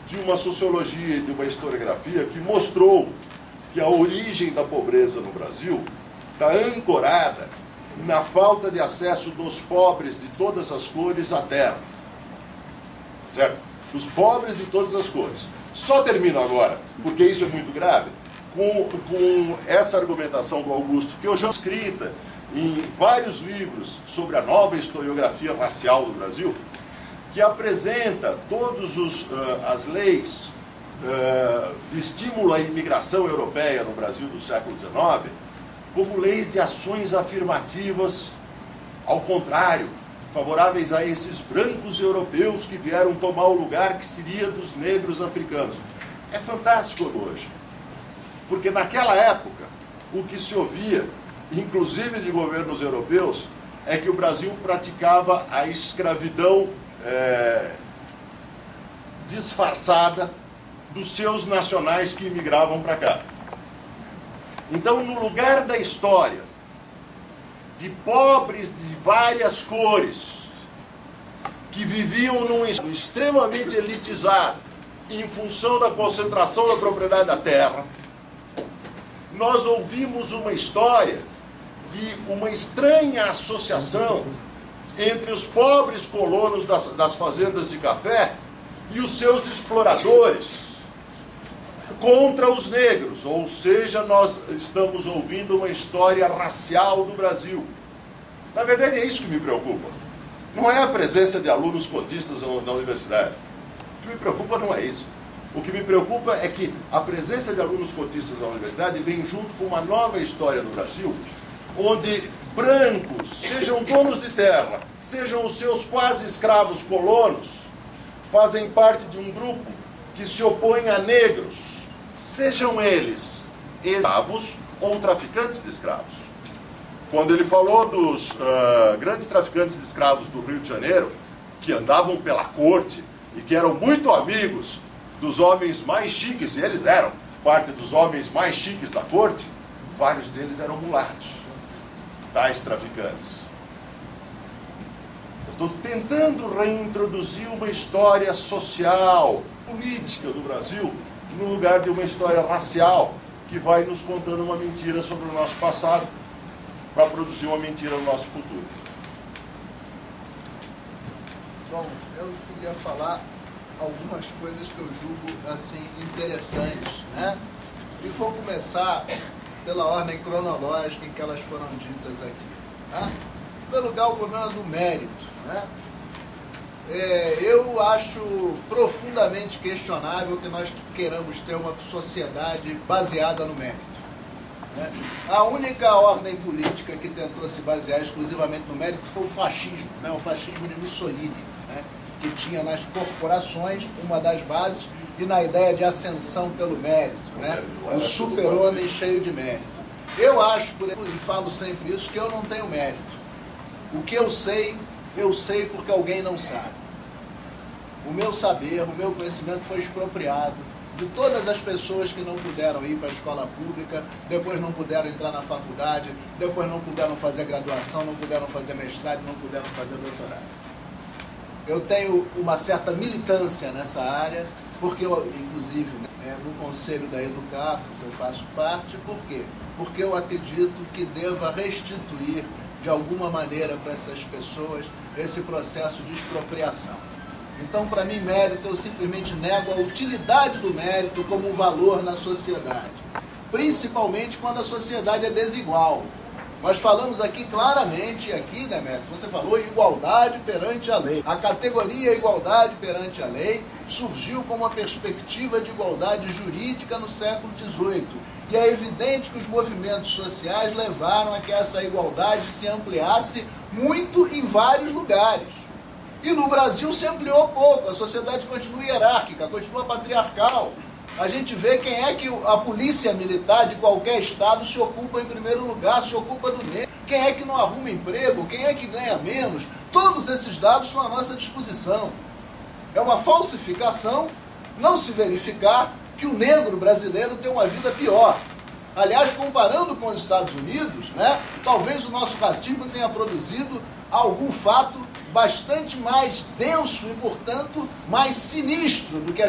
de uma sociologia e de uma historiografia que mostrou que a origem da pobreza no Brasil está ancorada na falta de acesso dos pobres de todas as cores à terra. Certo? Os pobres de todas as cores. Só termino agora, porque isso é muito grave, com essa argumentação do Augusto, que eu já escrita em vários livros sobre a nova historiografia racial do Brasil, que apresenta todas as leis de estímulo à imigração europeia no Brasil do século XIX como leis de ações afirmativas, ao contrário, favoráveis a esses brancos europeus que vieram tomar o lugar que seria dos negros africanos. É fantástico hoje, porque naquela época o que se ouvia, inclusive de governos europeus, é que o Brasil praticava a escravidão disfarçada dos seus nacionais que imigravam para cá. Então, no lugar da história de pobres de várias cores que viviam num estado extremamente elitizado em função da concentração da propriedade da terra, nós ouvimos uma história de uma estranha associação entre os pobres colonos das fazendas de café e os seus exploradores contra os negros, ou seja, nós estamos ouvindo uma história racial do Brasil. Na verdade é isso que me preocupa. Não é a presença de alunos cotistas na universidade. O que me preocupa não é isso. O que me preocupa é que a presença de alunos cotistas na universidade vem junto com uma nova história no Brasil, onde brancos, sejam donos de terra, sejam os seus quase escravos colonos, fazem parte de um grupo que se opõe a negros, sejam eles escravos ou traficantes de escravos. Quando ele falou dos grandes traficantes de escravos do Rio de Janeiro, que andavam pela corte e que eram muito amigos dos homens mais chiques, e eles eram parte dos homens mais chiques da corte, vários deles eram mulatos, tais traficantes. Eu estou tentando reintroduzir uma história social, política do Brasil, no lugar de uma história racial, que vai nos contando uma mentira sobre o nosso passado, para produzir uma mentira no nosso futuro. Bom, eu queria falar algumas coisas que eu julgo assim interessantes, né? E vou começar pela ordem cronológica em que elas foram ditas aqui, né? Em primeiro lugar, o problema do mérito, né? Eu acho profundamente questionável que nós queiramos ter uma sociedade baseada no mérito, né? A única ordem política que tentou se basear exclusivamente no mérito foi o fascismo, né? O fascismo de Mussolini, né? Que tinha nas corporações uma das bases e na ideia de ascensão pelo mérito, né? O super-homem cheio de mérito. Eu acho, e falo sempre isso, que eu não tenho mérito. O que eu sei porque alguém não sabe. O meu saber, o meu conhecimento foi expropriado de todas as pessoas que não puderam ir para a escola pública, depois não puderam entrar na faculdade, depois não puderam fazer graduação, não puderam fazer mestrado, não puderam fazer doutorado. Eu tenho uma certa militância nessa área, porque eu, inclusive, no Conselho da Educafro, que eu faço parte, por quê? Porque eu acredito que deva restituir, de alguma maneira, para essas pessoas, esse processo de expropriação. Então, para mim, mérito, eu simplesmente nego a utilidade do mérito como um valor na sociedade. Principalmente quando a sociedade é desigual. Nós falamos aqui claramente, Demetrio, você falou igualdade perante a lei. A categoria igualdade perante a lei surgiu como uma perspectiva de igualdade jurídica no século XVIII. E é evidente que os movimentos sociais levaram a que essa igualdade se ampliasse muito em vários lugares. E no Brasil se ampliou pouco, a sociedade continua hierárquica, continua patriarcal. A gente vê quem é que a polícia militar de qualquer estado se ocupa em primeiro lugar, se ocupa do negro. Quem é que não arruma emprego, quem é que ganha menos. Todos esses dados estão à nossa disposição. É uma falsificação não se verificar que o negro brasileiro tem uma vida pior. Aliás, comparando com os Estados Unidos, né, talvez o nosso racismo tenha produzido algum fato bastante mais denso e, portanto, mais sinistro do que a